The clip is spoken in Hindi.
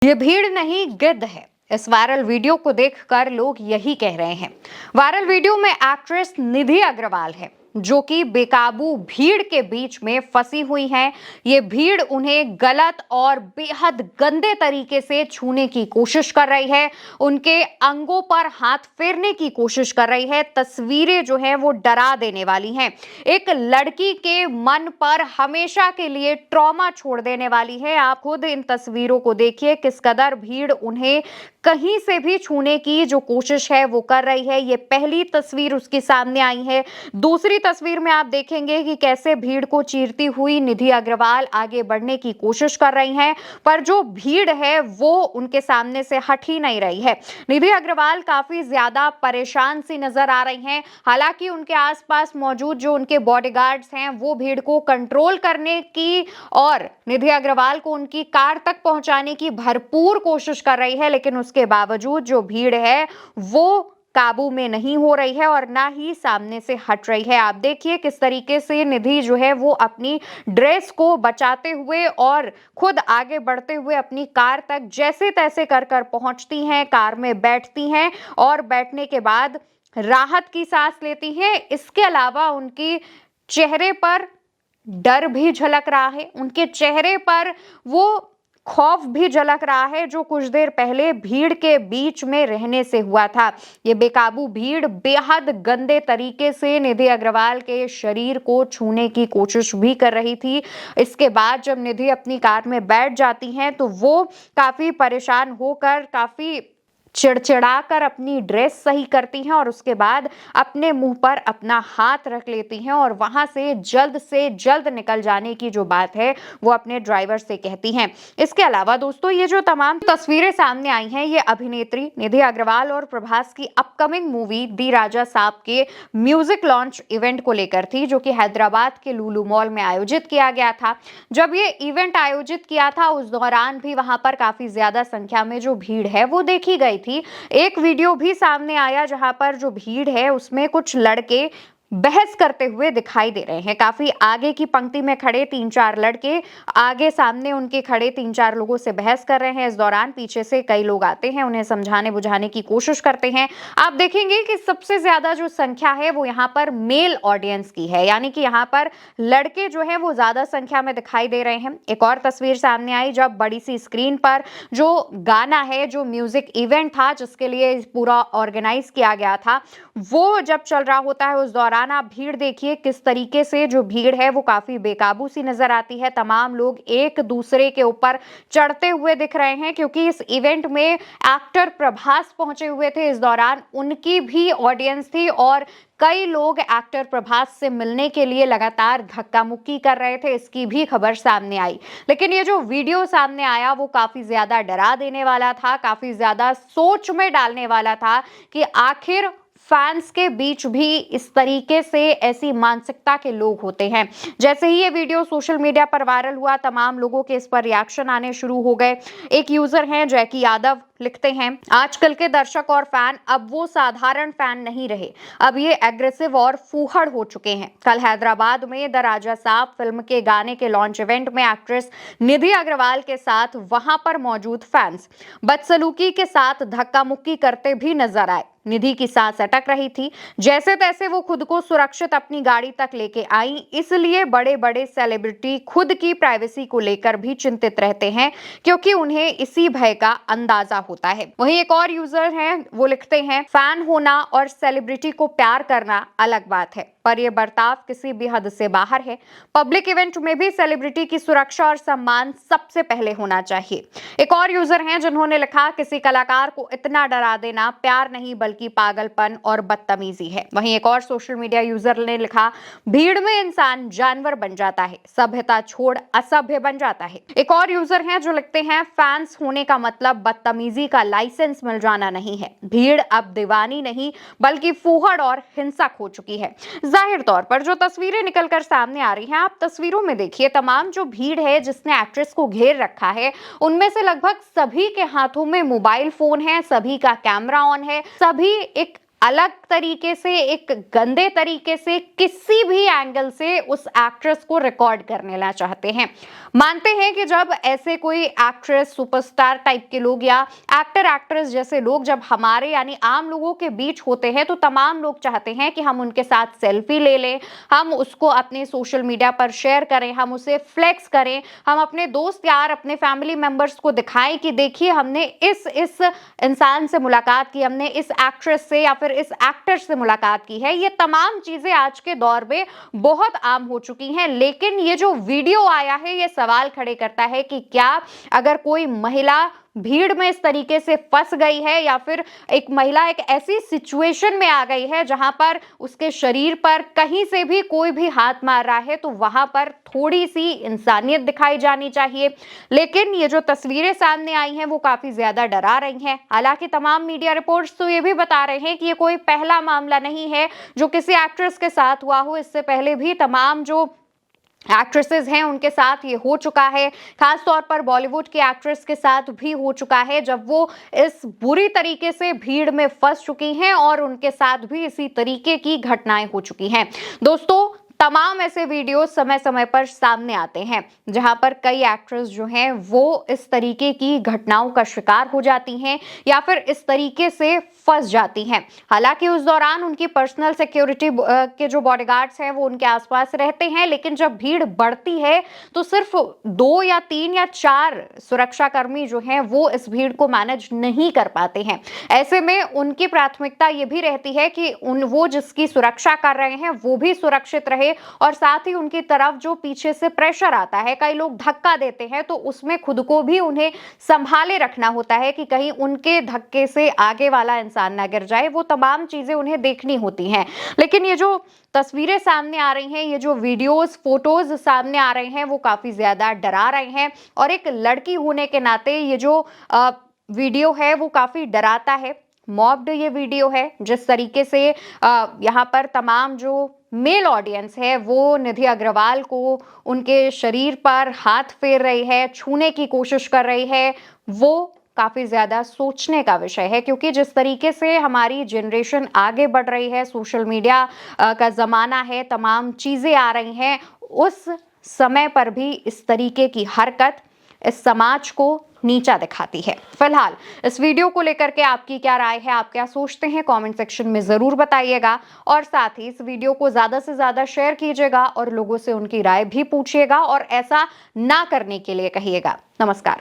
ये भीड़ नहीं गिद्ध है। इस वायरल वीडियो को देखकर लोग यही कह रहे हैं। वायरल वीडियो में एक्ट्रेस निधि अग्रवाल है जो कि बेकाबू भीड़ के बीच में फंसी हुई हैं। ये भीड़ उन्हें गलत और बेहद गंदे तरीके से छूने की कोशिश कर रही है, उनके अंगों पर हाथ फेरने की कोशिश कर रही है। तस्वीरें जो है वो डरा देने वाली हैं। एक लड़की के मन पर हमेशा के लिए ट्रॉमा छोड़ देने वाली है। आप खुद इन तस्वीरों को देखिए, किस कदर भीड़ उन्हें कहीं से भी छूने की जो कोशिश है वो कर रही है। ये पहली तस्वीर उसके सामने आई है। दूसरी तस्वीर में आप देखेंगे कि कैसे भीड़ को चीरती हुई निधि अग्रवाल आगे बढ़ने की कोशिश कर रही हैं, पर जो भीड़ है वो उनके सामने से हट ही नहीं रही है। निधि अग्रवाल काफी ज्यादा परेशान सी नजर आ रही हैं। हालांकि उनके आसपास मौजूद जो उनके बॉडीगार्ड्स हैं वो भीड़ को कंट्रोल करने की और निधि अग्रवाल को उनकी कार तक पहुंचाने की भरपूर कोशिश कर रही है, लेकिन उसके बावजूद जो भीड़ है वो काबू में नहीं हो रही है और ना ही सामने से हट रही है। आप देखिए किस तरीके से निधि जो है वो अपनी ड्रेस को बचाते हुए और खुद आगे बढ़ते हुए अपनी कार तक जैसे तैसे कर कर पहुंचती हैं, कार में बैठती हैं और बैठने के बाद राहत की सांस लेती हैं। इसके अलावा उनकी चेहरे पर डर भी झलक रहा है, उनके चेहरे पर वो खौफ भी झलक रहा है जो कुछ देर पहले भीड़ के बीच में रहने से हुआ था। ये बेकाबू भीड़ बेहद गंदे तरीके से निधि अग्रवाल के शरीर को छूने की कोशिश भी कर रही थी। इसके बाद जब निधि अपनी कार में बैठ जाती हैं तो वो काफी परेशान होकर, काफी चिड़चिड़ा कर अपनी ड्रेस सही करती हैं और उसके बाद अपने मुंह पर अपना हाथ रख लेती हैं और वहां से जल्द निकल जाने की जो बात है वो अपने ड्राइवर से कहती हैं। इसके अलावा दोस्तों, ये जो तमाम तस्वीरें सामने आई हैं ये अभिनेत्री निधि अग्रवाल और प्रभास की अपकमिंग मूवी दी राजा साहब के म्यूजिक लॉन्च इवेंट को लेकर थी, जो कि हैदराबाद के लुलु मॉल में आयोजित किया गया था। जब ये इवेंट आयोजित किया था उस दौरान भी वहां पर काफी ज्यादा संख्या में जो भीड़ है वो देखी गई थी। एक वीडियो भी सामने आया जहां पर जो भीड़ है उसमें कुछ लड़के बहस करते हुए दिखाई दे रहे हैं। काफी आगे की पंक्ति में खड़े 3-4 लड़के आगे सामने उनके खड़े 3-4 लोगों से बहस कर रहे हैं। इस दौरान पीछे से कई लोग आते हैं, उन्हें समझाने बुझाने की कोशिश करते हैं। आप देखेंगे कि सबसे ज्यादा जो संख्या है वो यहाँ पर मेल ऑडियंस की है, यानी कि यहाँ पर लड़के जो है वो ज्यादा संख्या में दिखाई दे रहे हैं। एक और तस्वीर सामने आई जब बड़ी सी स्क्रीन पर जो गाना है, जो म्यूजिक इवेंट था जिसके लिए पूरा ऑर्गेनाइज किया गया था, वो जब चल रहा होता है उस दौरान आप भीड़ देखिए किस तरीके से जो भीड़ है वो काफी बेकाबू सी नजर आती है। तमाम लोग एक दूसरे के ऊपर चढ़ते हुए दिख रहे हैं क्योंकि इस इवेंट में एक्टर प्रभास पहुंचे हुए थे। इस दौरान उनकी भी ऑडियंस थी और कई लोग एक्टर प्रभास से मिलने के लिए लगातार धक्का मुक्की कर रहे थे, इसकी भी खबर सामने आई। लेकिन ये जो वीडियो सामने आया वो काफी ज्यादा डरा देने वाला था, काफी ज्यादा सोच में डालने वाला था कि आखिर फैंस के बीच भी इस तरीके से ऐसी मानसिकता के लोग होते हैं। जैसे ही ये वीडियो सोशल मीडिया पर वायरल हुआ, तमाम लोगों के इस पर रिएक्शन आने शुरू हो गए। एक यूजर हैं जैकी यादव, लिखते हैं, आजकल के दर्शक और फैन अब वो साधारण फैन नहीं रहे, अब ये एग्रेसिव और फूहड़ हो चुके हैं। कल हैदराबाद में द राजा साहब फिल्म के गाने के लॉन्च इवेंट में एक्ट्रेस निधि अग्रवाल के साथ वहां पर मौजूद फैंस बदसलूकी के साथ धक्का मुक्की करते भी नजर आए। निधि की सांस अटक रही थी। जैसे तैसे वो खुद को सुरक्षित अपनी गाड़ी तक लेके आई। इसलिए बड़े बड़े सेलिब्रिटी खुद की प्राइवेसी को लेकर भी चिंतित रहते हैं क्योंकि उन्हें इसी भय का अंदाजा होता है। वहीं एक और यूजर हैं, वो लिखते हैं, फैन होना और सेलिब्रिटी को प्यार करना अलग बात है, पर यह बर्ताव किसी भी हद से बाहर है। पब्लिक इवेंट में भी सेलिब्रिटी की सुरक्षा और सम्मान सबसे पहले होना चाहिए। एक और यूजर हैं जिन्होंने लिखा, किसी कलाकार को इतना डरा देना प्यार नहीं बल्कि पागलपन और बदतमीजी है। वहीं एक और सोशल मीडिया यूजर ने लिखा, भीड़ में इंसान जानवर बन जाता है, सभ्यता छोड़ असभ्य बन जाता है। एक और यूजर हैं जो लिखते हैं, फैंस होने का मतलब बदतमीजी का लाइसेंस मिल जाना नहीं है, भीड़ अब दीवानी नहीं बल्कि फूहड़ और हिंसक हो चुकी है। जाहिर तौर पर जो तस्वीरें निकलकर सामने आ रही हैं, आप तस्वीरों में देखिए, तमाम जो भीड़ है जिसने एक्ट्रेस को घेर रखा है उनमें से लगभग सभी के हाथों में मोबाइल फोन है, सभी का कैमरा ऑन है, सभी एक अलग तरीके से, एक गंदे तरीके से, किसी भी एंगल से उस एक्ट्रेस को रिकॉर्ड करने ला चाहते हैं। मानते हैं कि जब ऐसे कोई एक्ट्रेस, सुपरस्टार टाइप के लोग या एक्टर एक्ट्रेस जैसे लोग जब हमारे यानी आम लोगों के बीच होते हैं तो तमाम लोग चाहते हैं कि हम उनके साथ सेल्फी ले लें, हम उसको अपने सोशल मीडिया पर शेयर करें, हम उसे फ्लेक्स करें, हम अपने दोस्त यार, अपने फैमिली मेंबर्स को दिखाएं कि देखिए हमने इस इंसान से मुलाकात की, हमने इस एक्ट्रेस से या फिर इस एक्टर से मुलाकात की है। ये तमाम चीजें आज के दौर में बहुत आम हो चुकी हैं। लेकिन ये जो वीडियो आया है ये सवाल खड़े करता है कि क्या अगर कोई महिला भीड़ में इस तरीके से फंस गई है या फिर एक महिला एक ऐसी सिचुएशन में आ गई है जहां पर उसके शरीर पर कहीं से भी कोई भी हाथ मार रहा है, तो वहां पर थोड़ी सी इंसानियत दिखाई जानी चाहिए। लेकिन ये जो तस्वीरें सामने आई हैं वो काफी ज्यादा डरा रही हैं। हालांकि तमाम मीडिया रिपोर्ट्स तो ये भी बता रहे हैं कि ये कोई पहला मामला नहीं है जो किसी एक्ट्रेस के साथ हुआ हो। इससे पहले भी तमाम जो एक्ट्रेसेस हैं उनके साथ ये हो चुका है। खास तौर पर बॉलीवुड की एक्ट्रेस के साथ भी हो चुका है जब वो इस बुरी तरीके से भीड़ में फंस चुकी हैं और उनके साथ भी इसी तरीके की घटनाएं हो चुकी हैं। दोस्तों, तमाम ऐसे वीडियो समय समय पर सामने आते हैं जहां पर कई एक्ट्रेस जो हैं वो इस तरीके की घटनाओं का शिकार हो जाती हैं या फिर इस तरीके से फंस जाती हैं। हालांकि उस दौरान उनकी पर्सनल सिक्योरिटी के जो बॉडीगार्ड्स हैं वो उनके आसपास रहते हैं, लेकिन जब भीड़ बढ़ती है तो सिर्फ 2 या 3 या 4 सुरक्षाकर्मी जो हैं वो इस भीड़ को मैनेज नहीं कर पाते हैं। ऐसे में उनकी प्राथमिकता ये भी रहती है कि वो जिसकी सुरक्षा कर रहे हैं वो भी सुरक्षित रहे और साथ ही उनकी तरफ जो पीछे से प्रेशर आता है, कई लोग धक्का देते हैं, तो उसमें खुद को भी उन्हें संभाले रखना होता है कि कहीं उनके धक्के से आगे वाला इंसान ना गिर जाए। वो तमाम चीजें उन्हें देखनी होती हैं। लेकिन ये जो तस्वीरें सामने आ रही हैं, ये जो वीडियोस, फोटोज सामने आ रहे हैं वो काफी ज्यादा डरा रहे हैं और एक लड़की होने के नाते ये जो वीडियो है वो काफी डराता है। मॉब्ड ये वीडियो है। जिस तरीके से यहाँ पर तमाम जो मेल ऑडियंस है वो निधि अग्रवाल को उनके शरीर पर हाथ फेर रही है, छूने की कोशिश कर रही है, वो काफी ज्यादा सोचने का विषय है। क्योंकि जिस तरीके से हमारी जनरेशन आगे बढ़ रही है, सोशल मीडिया का जमाना है, तमाम चीजें आ रही हैं, उस समय पर भी इस तरीके की हरकत इस समाज को नीचा दिखाती है। फिलहाल इस वीडियो को लेकर के आपकी क्या राय है, आप क्या सोचते हैं, कमेंट सेक्शन में जरूर बताइएगा और साथ ही इस वीडियो को ज्यादा से ज्यादा शेयर कीजिएगा और लोगों से उनकी राय भी पूछिएगा और ऐसा ना करने के लिए कहिएगा। नमस्कार।